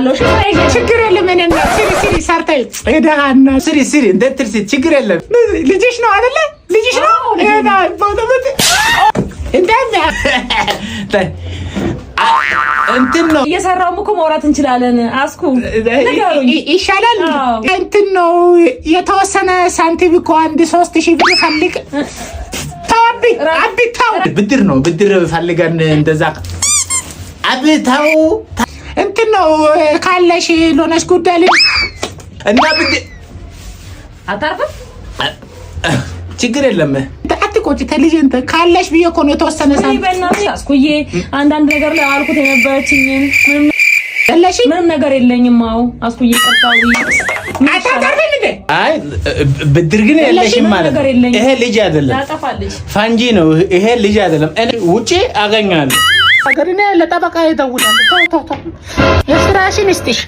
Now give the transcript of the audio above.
እሰጥሻለሁ። ችግር የለም። እኔ እና ሲሪ ሰርተይ እዳና ሲሪ እንደ ትርሲ ችግር የለም። ልጅሽ ነው አይደለ? ልጅሽ ነው እዳ ቦታበት እንደኛ እንትን ነው እየሰራው እኮ ማውራት እንችላለን። አስኩ ይሻላል። እንትን ነው የተወሰነ ሳንቲም እኮ 3000 ብር ፈልግ አብታው ብድር ነው ብድር ፈልገን እንደዛ አብታው እንትን ነው ካለሽ ሎነሽ ጉዳይ እና ብድር አታርፈም ችግር የለም። አትቆጪ ተልጅ እንትን ካለሽ ብዬ እኮ ነው የተወሰነ ሳንቲም በእናትሽ አስኩዬ አንዳንድ ነገር ላይ አልኩት የነበረችኝ ምንም ነገር የለኝም። አዎ አስኩዬ ቀጣው አታቀርበኝ እንዴ? አይ ብድር ግን የለሽም ማለት ይሄ ልጅ አይደለም ያጠፋልሽ ፋንጂ ነው። ይሄ ልጅ አይደለም። እኔ ውጪ አገኛለሁ። አገርኔ ለጠበቃ ይደውላል። ተው የስራሽን እስጥሽ